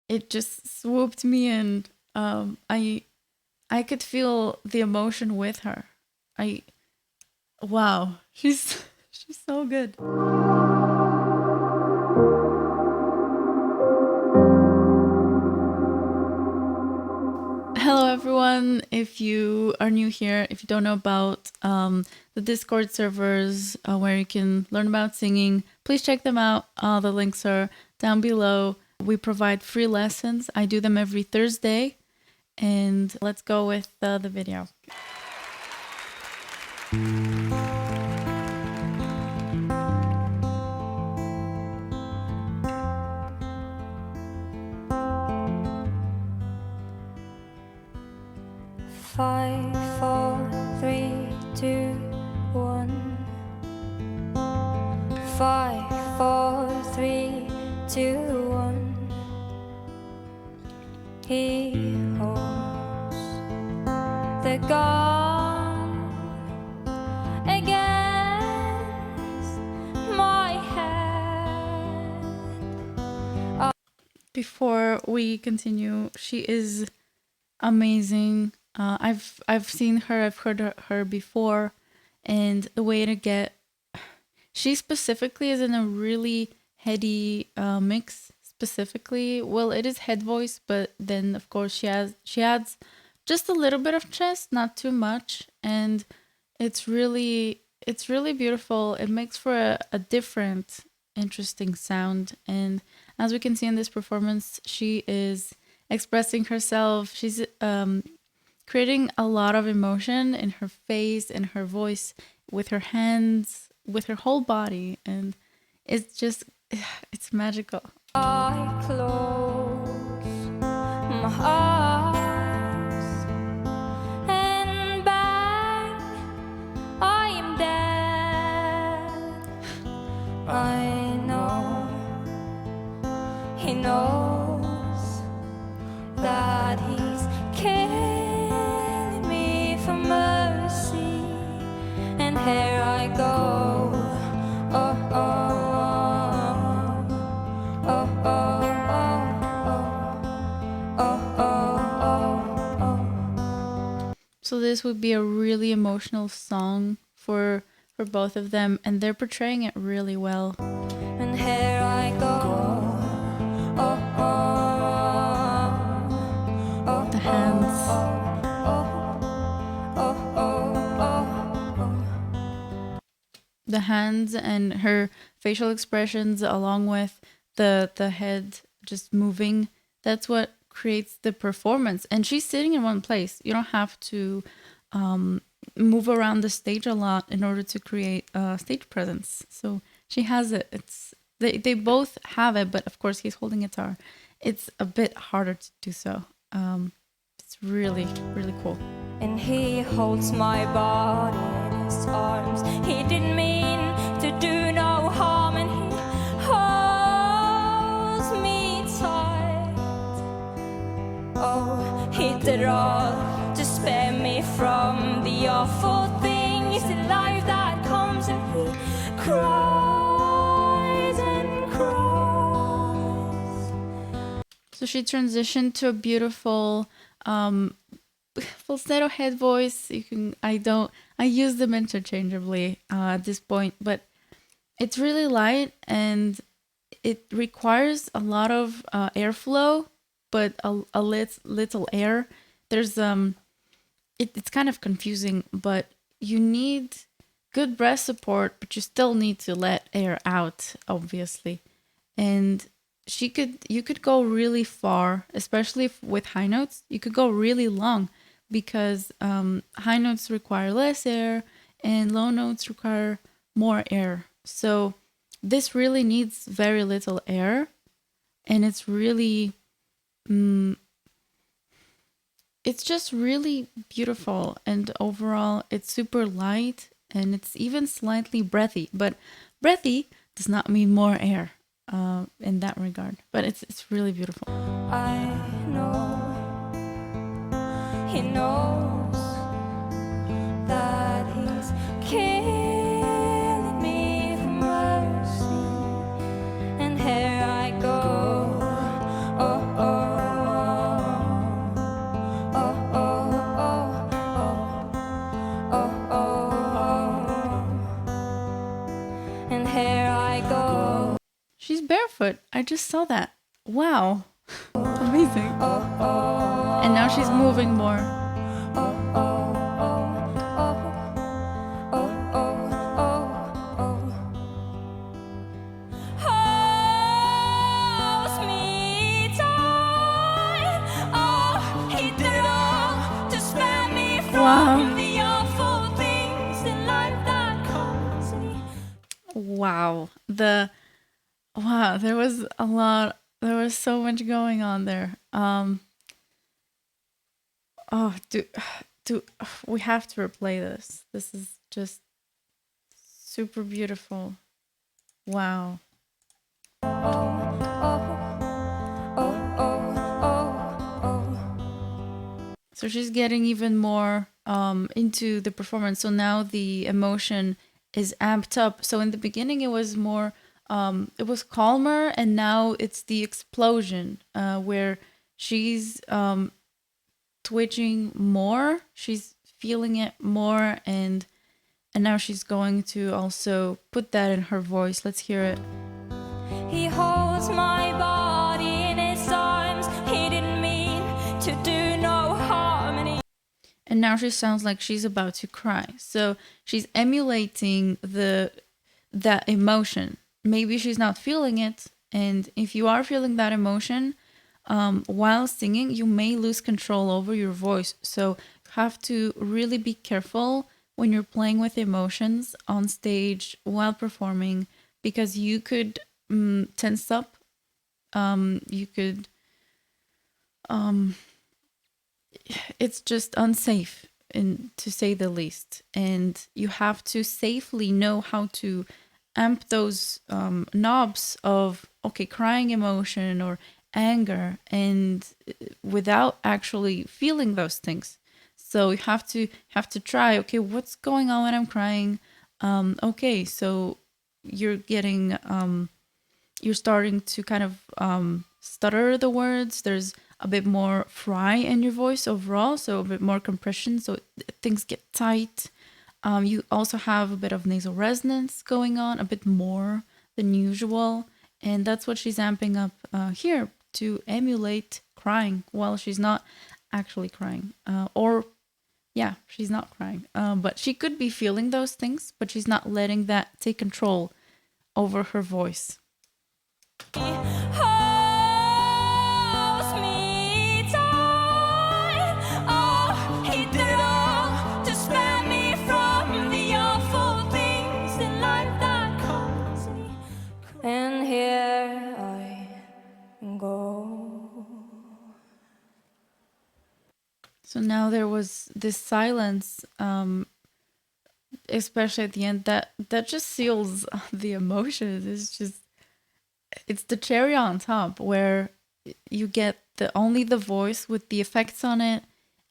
it just swooped me, and I could feel the emotion with her. I wow, she's she's so good. Hello, everyone. If you are new here, if you don't know about the Discord servers where you can learn about singing, please check them out. The links are down below. We provide free lessons. I do them every Thursday. And let's go with the video. Five, four, three, two, one. 5, 4, 3, 2, 1. He holds the gun against my head. Before we continue, she is amazing. I've seen her, I've heard her before, and the way to get, she specifically is in a really heady mix. Specifically, well, it is head voice, but then of course she adds just a little bit of chest, not too much, and it's really beautiful. It makes for a different, interesting sound, and as we can see in this performance, she is expressing herself. She's creating a lot of emotion in her face and her voice, with her hands, with her whole body, and it's just, it's magical. I close my eyes and back I am dead. I know he knows that he's killing me for mercy, and here I go. Oh, oh. So this would be a really emotional song for both of them, and they're portraying it really well. And here I go. Oh, oh, oh, the hands. The hands and her facial expressions, along with the head just moving, that's what creates the performance. And she's sitting in one place. You don't have to move around the stage a lot in order to create stage presence. So she has it. They both have it, but of course he's holding guitar. It's a bit harder to do so. It's really cool. And he holds my body in his arms. He didn't mean to do no harm, and he holds me tight. Oh, he did all to spare me from the awful things in life that comes, and he cries and cries. So she transitioned to a beautiful falsetto head voice. I use them interchangeably at this point, but it's really light and it requires a lot of airflow, but a little air. There's it's kind of confusing, but you need good breath support, but you still need to let air out, obviously. And you could go really far, especially with high notes. You could go really long, because high notes require less air and low notes require more air. So this really needs very little air, and it's really it's just really beautiful, and overall it's super light, and it's even slightly breathy, but breathy does not mean more air in that regard, but it's really beautiful. I know he knows that he's killing me for mercy, and here I go. Oh, oh. I just saw that. Wow. Amazing. And now she's moving more. Holds me tight. Oh, he did it all to spare me from Wow. the awful things in life that comes. Wow. Wow, there was a lot. There was so much going on there. Oh, we have to replay this. This is just super beautiful. Wow. So she's getting even more into the performance. So now the emotion is amped up. So in the beginning it was more it was calmer, and now it's the explosion where she's twitching more, she's feeling it more, and now she's going to also put that in her voice. Let's hear it. He holds my body in his arms. He didn't mean to do no harm. And now she sounds like she's about to cry. So she's emulating that emotion. Maybe she's not feeling it, and if you are feeling that emotion while singing, you may lose control over your voice. So you have to really be careful when you're playing with emotions on stage while performing, because you could tense up. You could. It's just unsafe, to say the least. And you have to safely know how to amp those knobs of, okay, crying emotion or anger, and without actually feeling those things. So you have to try, okay, what's going on when I'm crying? Okay, so you're getting you're starting to kind of stutter the words. There's a bit more fry in your voice overall, so a bit more compression, so things get tight. You also have a bit of nasal resonance going on, a bit more than usual, and that's what she's amping up here to emulate crying while she's not actually crying. She's not crying, but she could be feeling those things, but she's not letting that take control over her voice. And here I go. So now there was this silence, especially at the end, that just seals the emotions. It's the cherry on top, where you get only the voice with the effects on it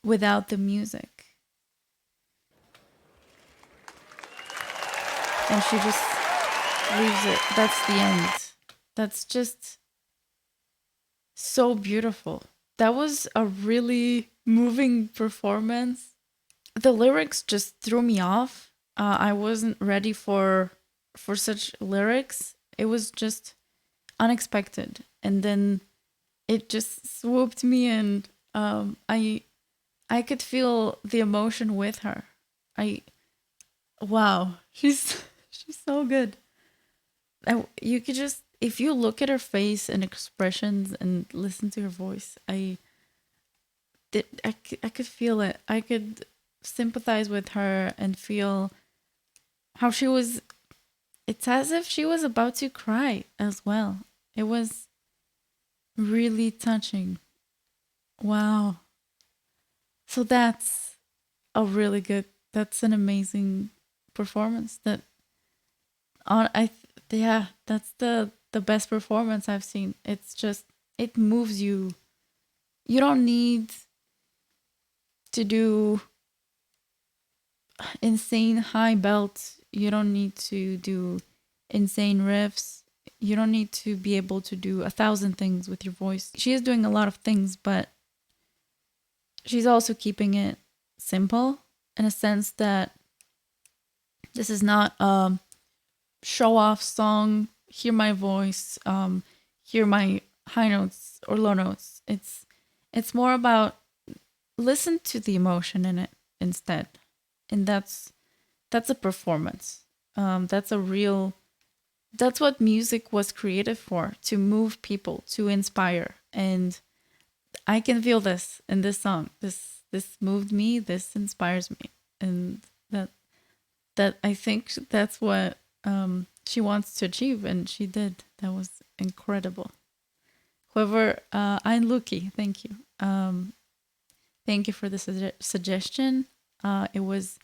without the music. And she just leaves it. That's the end. That's just so beautiful. That was a really moving performance. The lyrics just threw me off. I wasn't ready for such lyrics. It was just unexpected, and then it just swooped me, and I could feel the emotion with her. Wow, she's so good. You could just, if you look at her face and expressions and listen to her voice, I could feel it. I could sympathize with her and feel how she was. It's as if she was about to cry as well. It was really touching. Wow. So that's that's an amazing performance. That's the best performance I've seen. It's just, it moves you. You don't need to do insane high belts. You don't need to do insane riffs. You don't need to be able to do 1,000 things with your voice. She is doing a lot of things, but she's also keeping it simple, in a sense that this is not a show-off song. Hear my voice. hear my high notes or low notes. It's more about listen to the emotion in it instead, and that's a performance. That's a real. That's what music was created for, to move people, to inspire. And I can feel this in this song. This moved me. This inspires me, and that I think that's what she wants to achieve, and she did. That was incredible. Whoever, I'm Lucky. Thank you. Thank you for the suggestion. It was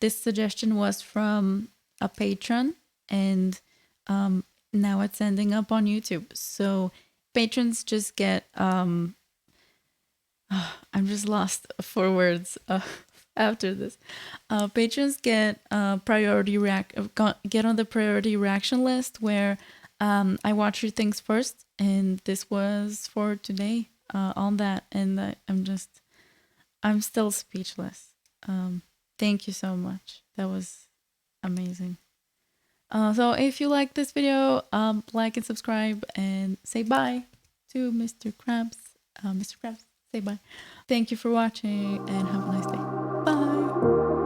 this suggestion was from a patron, and now it's ending up on YouTube. So patrons just get I'm just lost for words after this. Patrons get get on the priority reaction list, where I watch your things first, and this was for today on that, and I'm still speechless. Thank you so much. That was amazing. So if you like this video, like and subscribe, and say bye to Mr. Krabs. Mr. Krabs, say bye. Thank you for watching, and have a nice day. Bye.